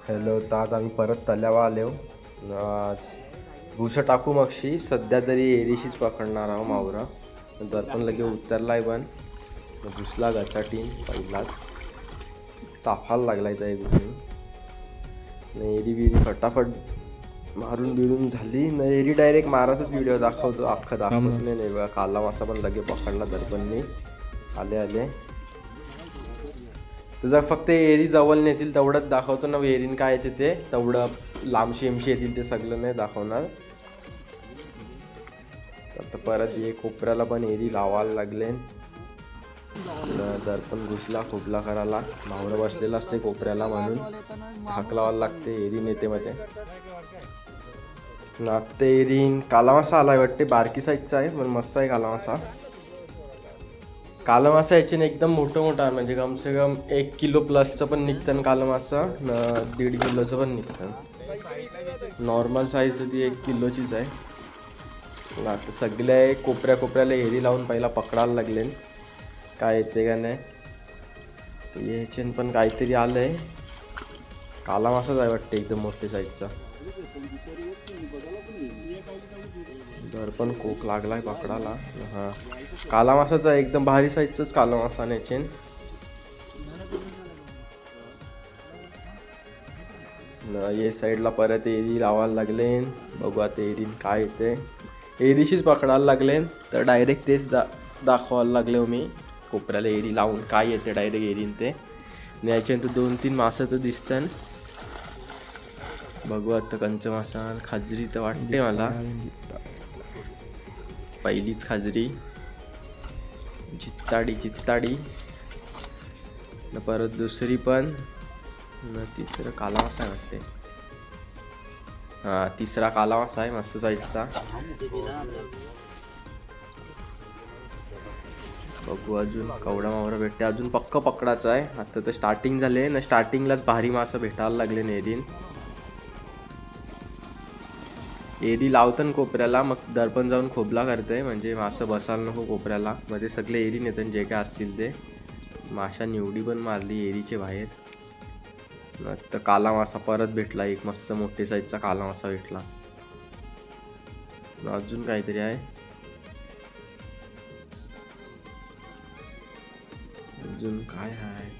Hello, तर आज आम्ही परत तल्यावा आलो. आज घुसं टाकू मगशी सध्या तरी एरीशीच पकडणार आहो मावरा. नंतर पण लगे उतरलाय पण घुसला गचाटीन पहिलाच चाफायला लागलाय त्या घुसून. एरी बिरी फटाफट मारून बिरून झाली न एरी डायरेक्ट माराचाच व्हिडिओ दाखवतो, अख्खा दाखवत नाही बघा. काला मासा पण लगे पकडला दर्पणनी आले आले. तुझा फक्त एरी जवळ नेतील तेवढंच दाखवतो ना, एरीन काय येते ते तेवढं लांबशी एमशी येतील ते सगळं नाही दाखवणार. आता परत ये कोपऱ्याला पण एरी लावायला लागले. दर्पण घुसला खोबला करायला, मावरं बसलेला असते कोपऱ्याला म्हणून हाक लावायला लागते. एरी नेते मध्ये नागते एरीन काला मासा आलाय वाटते, बारकी साईजचा आहे पण मस्त आहे काला मासा. काला मासा याचे एकदम मोठा आहे, म्हणजे कम से कम 1 किलो प्लसचं पण निघतं काला मासा न 1.5 किलोचं पण निघतं. नॉर्मल साईज ती 1 किलोचीच आहे. आता सगळे कोपऱ्याला एरी लावून पहिला पकडायला लागले काय येते का नाही. याच्यान पण काहीतरी आलंय, काला मासाच आहे वाटते एकदम मोठ्या साईजचा. दर्पण कोक लागलाय पकडाला. हा काला मासाचा एकदम भारी साईजचाच काला मासा न्यायचे. ये साईडला परत एरी लावायला लागले. बघू आता एरीन काय येते. एरीशीच पकडायला लागले तर डायरेक्ट तेच दाखवायला लागले मी. कोपऱ्याला एरी लावून काय येते डायरेक्ट एरीन ते न्यायच्यानंतर 2-3 मासा तर दिसतात. बघू आता कंच मासा खाजरी तर वाटते मला, पहिलीच खाजरी. चित्ताडी न परत दुसरी पण न तिसरं काला मासा वाटते. हा तिसरा काला मासा आहे मस्त साईजचा. बघू अजून कवडा मावरा भेटते, अजून पक्क पकडायचं आहे. आता तर स्टार्टिंग झाले ना, स्टार्टिंगलाच भारी मासा भेटायला लागले एरीन. एरी लावतं कोपऱ्याला मग दर्पण जाऊन खोबला करते, म्हणजे मासं बसायला नको कोपऱ्याला. मध्ये सगळे एरी नेतात जे काय असतील ते. माशा निवडी पण मारली एरीचे बाहेर. तर काला मासा परत भेटला, एक मस्त मोठे साईजचा काला मासा भेटला. अजून काहीतरी आहे, अजून काय आहे.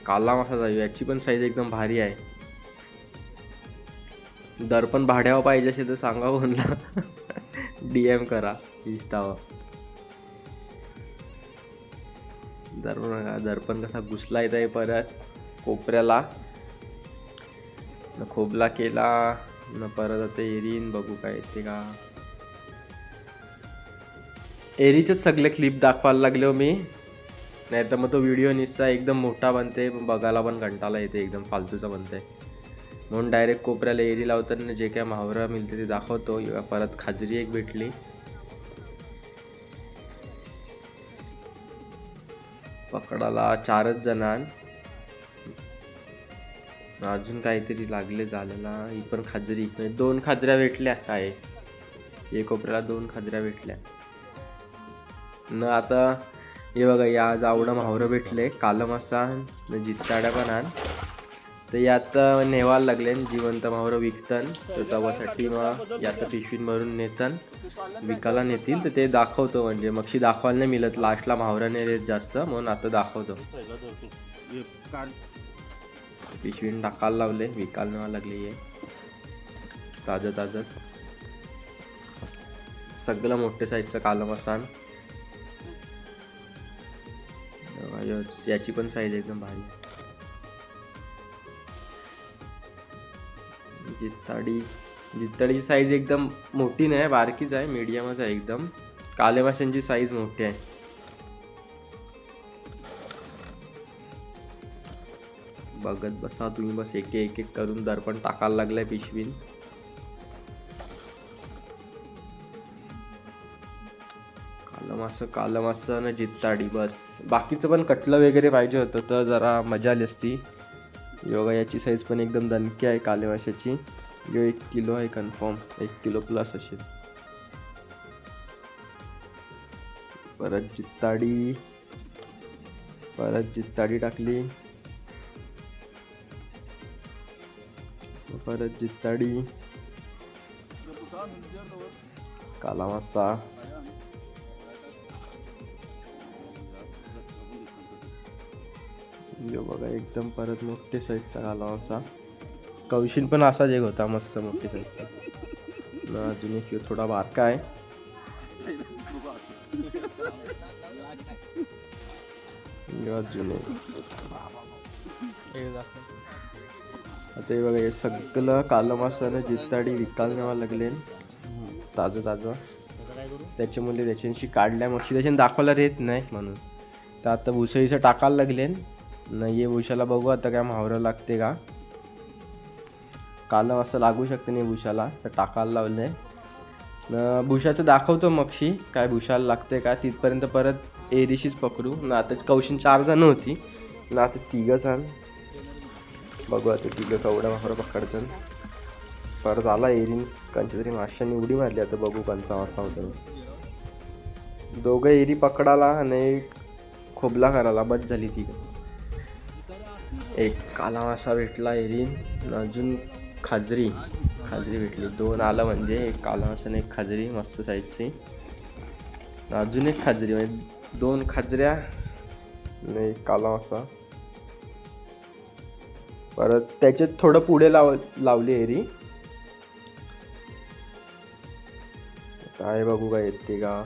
काला मासा जाऊ, याची पण साईज एकदम भारी आहे. दर्पण भाड्यावर पाहिजे असेल तर सांगा म्हणला DM करा इंस्टावर. दर्पण कसा घुसला येत आहे परत कोपऱ्याला न खोबला केला न परत आता एरीन. बघू काय येते का. एरीचेच सगळे क्लिप दाखवायला लागले मी, नाही तर मग तो व्हिडिओ निसचा एकदम मोठा बनते, बघायला पण कंटाळा येते, एकदम फालतूचा बनते. म्हणून डायरेक्ट कोपऱ्याला एरी लावताना जे काय मावरा मिळते ते दाखवतो. परत खाजरी एक भेटली, पकडाला 4च जणां. अजून काहीतरी लागले झालेला. ही पण खाजरी, 2 खाजऱ्या भेटल्या काय, एक कोपऱ्याला 2 खाजऱ्या भेटल्या न. आता हे बघा, या जावडं मावरं भेटले काला मासा न जित्ताड्या पण आण. तर यात नेवायला लागले जिवंत मावरं विकतन, तर तवासाठी मग यात पिशवीन भरून नेतन विकायला नेतील. तर ते दाखवतो, म्हणजे मगशी दाखवायला नाही मिळत, लास्टला मावरं नाही देत जास्त, म्हणून आता दाखवतो. पिशवीन टाकायला लावले, विकायला नेवा लागले. हे ताजंच सगळं मोठे साईजचं काला मासा. याची पण साईज एकदम भारी. जित्ताडीची साईज एकदम मोठी नाही, बारकीच आहे, मीडियमच आहे एकदम. काले माशांची साईज मोठी आहे. बघत बसा तुम्ही बस, एक एक करून दर्पण टाकायला लागलाय पिशवीन. काला मासा न जित्ताडी बस. बाकीचं पण कटलं वगैरे पाहिजे होतं तर जरा मजा आली असती. योगा याची साईज पण एकदम दणकी आहे काले माशाची. 1 किलो आहे कन्फर्म, 1 किलो प्लस असेल. परत जित्ताडी टाकली. परत जिताडी, काला मासा, यो बघा एकदम परत मोठे साईजचा काला मासा. कौशीन पण असाच एक होता मस्त मोठे साईजचा. अजून एक थोडा बारका आहे. अजून आता हे बघा हे सगळं काला मासानं जिताडी विकायला न्यावं लागले ताजं ताजं. त्याच्यामुळे त्याच्याशी काढल्या मग त्याच्याने दाखवायला येत नाही म्हणून तर आता भुसळीचं टाकायला लागले. नाही भुशाला बघू आता काय मावरं लागते का. काला मासा लागू शकते नाही भुशाला तर टाकायला लावलंय. भुशाचं दाखवतो मगशी काय भुशाला लागते का तिथपर्यंत परत एरीशीच पकडू ना. आता कौशीन 4 जण होती ना आता 3 जण. बघू आता 3 कवडा मावरा पकडतात. परत आला एरीन कंच्या तरी माशांनी उडी मारली. आता बघू कंचा मासा होता. दोघं एरी पकडाला आणि खोबला करायला बस झाली ती. एक काला मासा भेटला एरीन. अजून खाजरी भेटली. 2 आलं म्हणजे एक काला मासा आणि एक खाजरी मस्त साईजची. अजून एक खाजरी म्हणजे 2 खाजऱ्या आणि एक काला मासा. परत त्याच्यात थोडं पुढे लावली एरी. काय बघू काय येते का.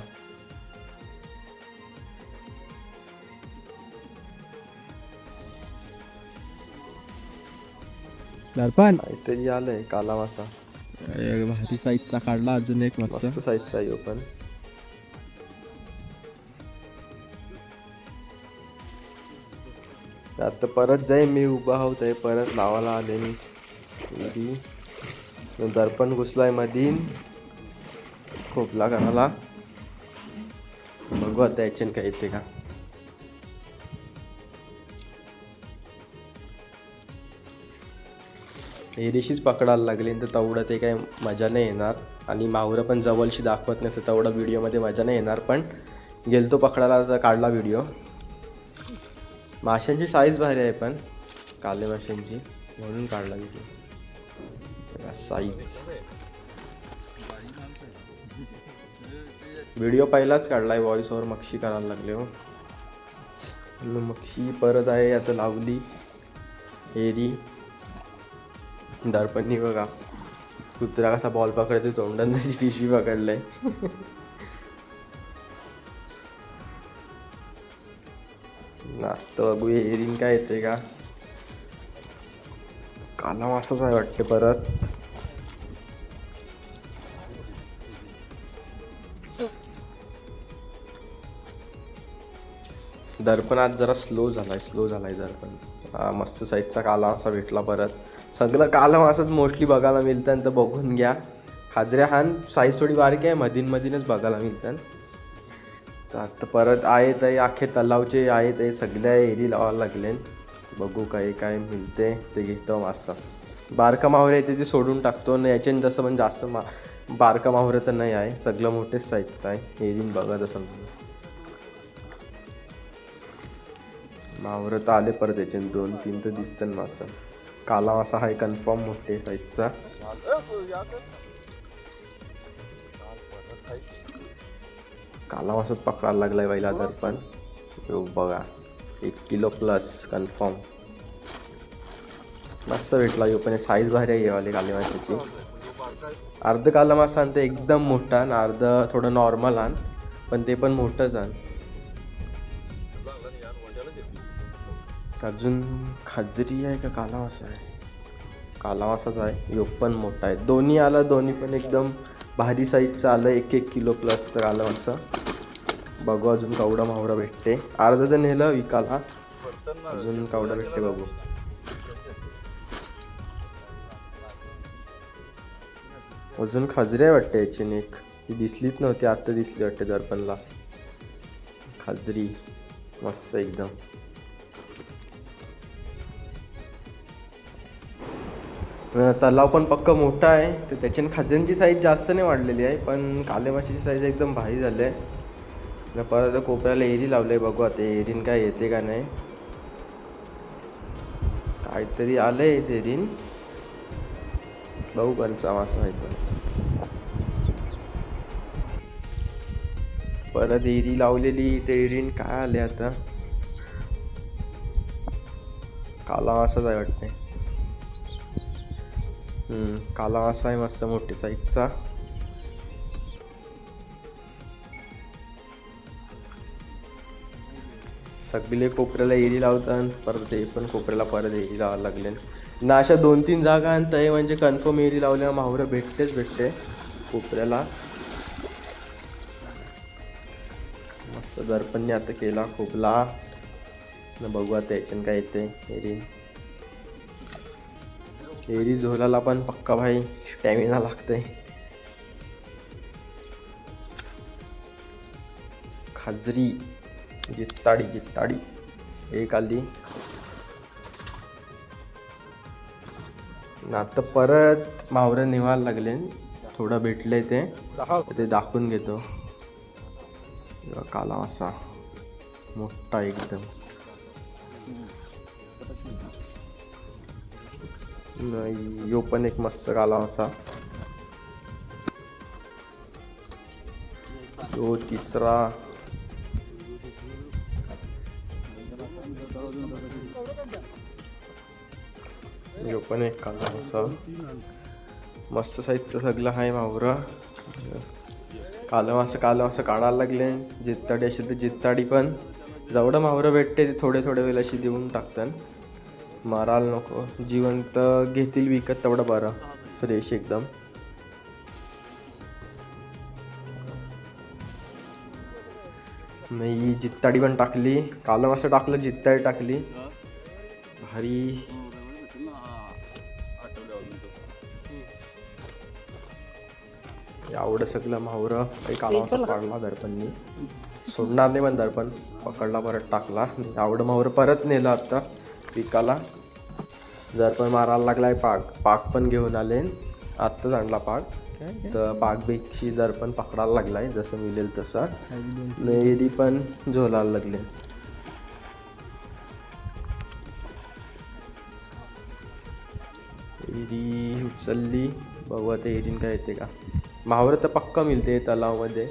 दर्पण काहीतरी आलंय काला मासा. भारी साईजचा काढला. अजून एक मस्त साईजचा आहे पण. आता परत जाई मी उभा होत आहे. परत लावायला आले मी. दर्पण घुसलाय मधीन खोपला करायला. बघू आता याच्यान काय येते का. एरीशीच पकडायला लागली तर तेवढं ते काही मजा नाही येणार. आणि मावरं पण जवळशी दाखवत नाही तर तेवढा व्हिडिओमध्ये मजा नाही येणार. पण गेलतो पकडायला तर काढला व्हिडिओ. माशांची साईज भारी आहे पण काले माशांची म्हणून काढला व्हिडिओ. साईज व्हिडिओ पहिलाच काढलाय. व्हॉइस ओव्हर मक्षी करायला लागले हो. मक्षी परत आहे आता लावली एरी. दर्पणनी बघा कुत्रा कसा बॉल पकडते तोंडात त्याची पिशवी पकडलंय. आता बघू एरीन काय येते का. काला मासाच आहे वाटते परत. दर्पण आज जरा स्लो झालाय दर्पण. मस्त साईजचा काला मासा भेटला परत. सगळं काला मासाच मोस्टली बघायला मिळतं तर बघून घ्या. खाजऱ्या हान साईज थोडी बारीक आहे. मधीनच बघायला मिळतात. तर आता परत आहेत आहे अख्खे तलावचे आहेत आहे सगळ्या एरी लावायला लागले. बघू काय मिळते ते घेतो मासा. बारका मावरे आहे ते सोडून टाकतो आणि याच्याने जसं म्हणजे जास्त बारका मावरं तर नाही आहे. सगळं मोठेच साईजचं आहे. एरीन बघा तसं मावरं तर आले परत याच्याने 2-3 तर दिसतं मासा. काला मासा हा कन्फर्म मोठे साईजचा. काला मासाच पकडायला लागलाय पहिला दर्पण. बघा 1 किलो प्लस कन्फर्म. मस्त भेटला यो पण साईज भारी आहे वाले काल्या माशाची. अर्ध काला मासा आण ते एकदम मोठा आणि अर्ध थोडं नॉर्मल आण पण ते पण मोठंच आण. अजून खाजरी आहे का काला मासा आहे. काला मासाच आहे. यो पण मोठा आहे. दोन्ही आलं. दोन्ही पण एकदम भारी साईजचं आलं. 1-1 किलो प्लसचं काला मासा. बघू अजून कावडा मावरा भेटते. अर्धा जण नेलं विकाला. अजून कावडा भेटते बघू. अजून खाजरी आहे वाटते याची एक. ही दिसलीच नव्हती आता दिसली वाटते दर्पणला. खाजरी मस्त एकदम. तलाव पण पक्का मोठा आहे तर त्याच्याने खाजऱ्यांची साईज जास्त नाही वाढलेली आहे पण काले माशाची साईज एकदम भारी झाली आहे. परत कोपऱ्याला एरी लावले. बघू आता एरीन काय येते का नाही. काहीतरी आलंय एरीन. बघू कोणचा मासा आहे तो. परत एरी लावलेली ते एरीन काय आले आता. काला मासाच आहे वाटते. काला मासा आहे मस्त मोठी साईजचा. सगळे कोपऱ्याला एरी लावतात, परत ते पण कोपऱ्याला परत एरी लावायला लागले ना. अशा 2-3 जागा आणत आहे म्हणजे कन्फर्म एरी लावल्यावर माहुरं भेटते कोपऱ्याला. मस्त दर्पणने आता केला खोपला न. बघू आता याच्यानं काय येते. एरी झोलाला पण पक्का भाई स्टॅमिना लागतंय. खाजरी जित्ताडी एक आली ना. आता परत मावरं निवायला लागले. थोडं भेटलंय ते दाखवून घेतो. काला मासा मोठा एकदम. नाही यो पण एक मस्त काला मासा. तो तिसरा. यो पण एक काला मासा. मस्त साईजचं सगळं आहे मावरा. काला मासा काढायला लागले. जित्ताडी असेल तर जित्ताडी पण जेवढं मावरं भेटते ते थोडे वेळ अशी देऊन टाकतात. मारायला नको. जिवंत घेतील विकत तेवढं बरं. फ्रेश एकदम. नाही जित्ताडी पण टाकली. काला मासा टाकलं, जित्ताडी टाकली. भारी. एवढं सगळं मावरं काही काला मासा काढला दर्पणनी. सोडणार नाही पण दर्पण पकडला, परत टाकला. एवढं मावरं परत नेलं आता पिकाला. दर्पण मारायला लागलाय. पाक पण घेऊन आले. आत्ताच आणला पाक. तर पाकपेक्षी दर्पण पकडायला लागलाय जसं मिळेल तसं. एरी पण झोलायला लागले. एरी उचलली. बघू आता एरीन काय येते का. मावरं तर पक्का मिळते तलावमध्ये,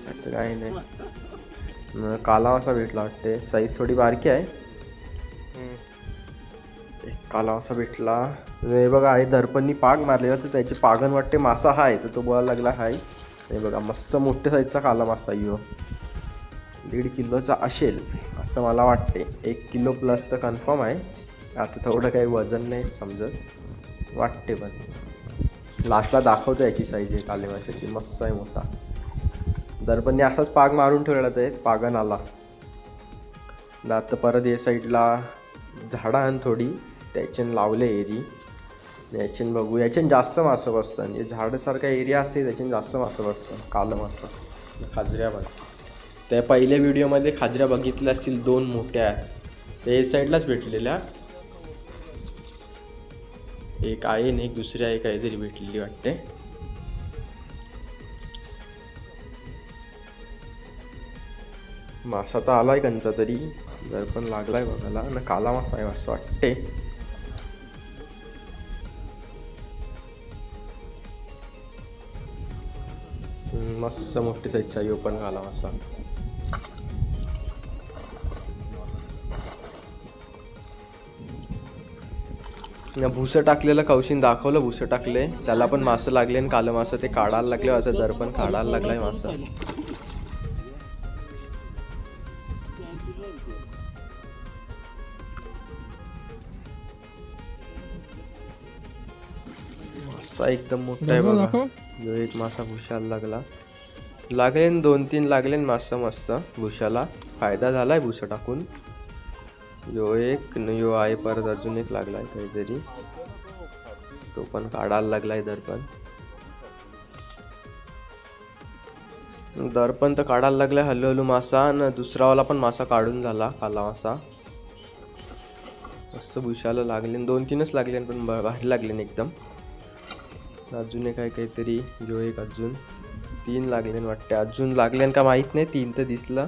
त्याचं काही नाही. काला मासा भेटला वाटते. साईज थोडी बारकी आहे. एक काला मासा भेटला. हे बघा आहे दर्पणनी पाग मारलेला तर त्याची पागण वाटते मासा हाय. तर तो बोलायला लागला हाय. हे बघा मस्त मोठ्या साईजचा काला मासा यो. 1.5 किलोचा असेल असं मला वाटते. 1 किलो प्लस तर कन्फर्म आहे. आता थोडं काही वजन नाही समजत वाटते, पण लास्टला दाखवतो याची साईज आहे काले माशाची. मस्त आहे मोठा. दर्पणने असाच पाग मारून ठेवला ते पागण आला. आता परत या साईडला झाडं आण थोडी त्याच्यानं लावले एरी. याच्यानं बघू. याच्यानं जास्त मासं बसतात. हे झाडासारखा एरिया असते त्याच्यानं जास्त मासं बसतात. कालं मासं. खाजऱ्या बघ. त्या पहिल्या व्हिडिओमध्ये खाजऱ्या बघितल्या असतील 2 मोठ्या. त्या साईडलाच भेटलेल्या. एक आहे आणि एक दुसरी आहे काहीतरी भेटलेली वाटते. मासा तर आलाय कंचा तरी. जर पण लागलाय बघायला ना. काला मासा आहे असं वाटते. मस्त मोठी साईजचा यो पण काला मासा. भुसं टाकलेलं कौशीन दाखवलं. भुसं टाकले त्याला पण मासं लागले आणि कालं मासं ते काढायला लागले. आता दर्पण काढायला लागलाय मासा. मासा एकदम मोठा आहे बघा. जो एक मासा भुशाला लागले 2-3 लागले मासा मस्त भुशाला. फायदा झालाय भुसं टाकून. यो एक यो आहे. परत अजून एक लागलाय काहीतरी. तो पण काढायला लागलाय दर्पण. तर काढायला लागलाय हळूहळू मासा. आणि दुसरावाला पण मासा काढून झाला काला मासा. मस्त भुशाला लागले. 2-3च लागले पण भारी लागले एकदम. अजून एक आहे काहीतरी. जो एक अजून 3 लागले वाटते. अजून लागले का माहित नाही. 3 तर दिसलं.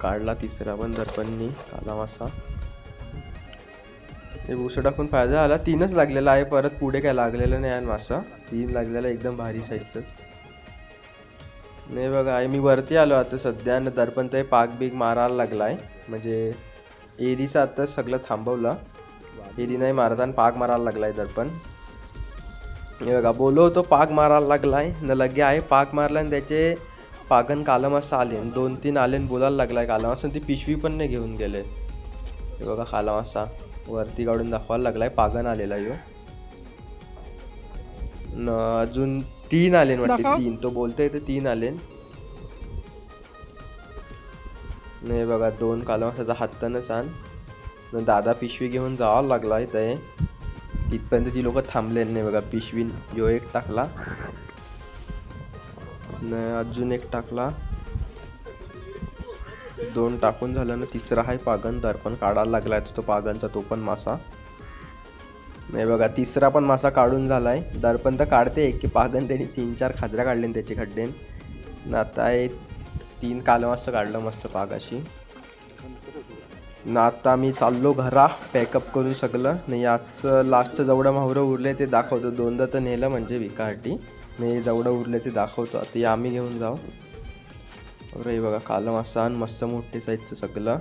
काढला तिसरा पण दर्पणनी काला मासा. हे भुसं टाकून फायदा झाला. 3च लागलेला आहे, परत पुढे काय लागलेलं नाही आहे मासा. 3 लागलेला एकदम भारी साईजचं. नाही बघा आहे, मी वरती आलो आता सध्या आणि दर्पण ते पाक बीक मारायला लागलाय. म्हणजे एरीचं आता सगळं थांबवलं. एरी नाही मारताना पाक मारायला लागलाय दर्पण. हे बघा बोलो होतो पाक मारायला लागलाय न लगे आहे. पाक मारला आणि त्याचे पागन काला मासा आले 2-3 आले बोलायला लागलाय काला मासा. ती पिशवी पण नाही घेऊन गेले. हे बघा काला मासा वरती काढून दाखवायला लागलाय. पागन आलेला यो न अजून 3 आले वाटते. 3 तो बोलतोय ते 3 आले. नाही बघा 2 काला मासाचा हातानंच आण. दादा पिशवी घेऊन जावं लागलाय ते तिथपर्यंत. ती लोक थांबले नाही बघा. पिशवी यो एक टाकला न अजून एक टाकला. 2 टाकून झालं ना. तिसरा आहे पागन. दर्पण काढायला लागलाय तो पागनचा तो पण मासा. नाही बघा तिसरा पण मासा काढून झालाय. दर्पण तर काढते एक की पागन त्यांनी 3-4 खाजऱ्या काढले त्याचे खड्डे. ना आता आहे 3 कालं मासा काढलं मस्त पागाशी. ना आता मी चाललो घरा पॅकअप करून सगळं. नाही आजचं लास्टचं जेवढं मावरं उरले ते दाखवतो. 2दा तर नेलं म्हणजे विकासाठी. नाही जेवढं उरले ते दाखवतो. आता या आम्ही घेऊन जाऊ. अरे बघा काला मासा आणि मस्त मोठे साईजचं सगळं.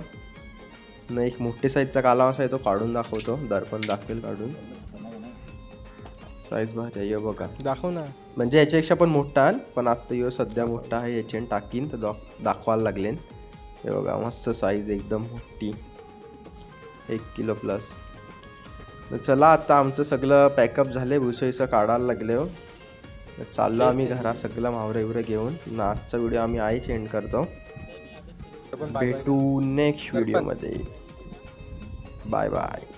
नाही एक मोठे साईजचा काला मासा आहे तो काढून दाखवतो. दर्पण दाखवेल काढून. साईज भारी आहे बघा. दाखव ना. म्हणजे याच्यापेक्षा पण मोठा आहे पण आता यो सध्या मोठा आहे. याचे टाकीन तर दाखवायला लागले. हे बघा मस्त साईज एकदम मोठी 1 किलो प्लस. चला आता आमचं सगळं पॅकअप झाले. भुसईचं काढायला लागले हो. चाललो आम्ही घरा सगळं मावरं एवढं घेऊन. आजचा व्हिडिओ आम्ही आईच एंड करतो. भेटू नेक्स्ट व्हिडिओमध्ये. Bye bye.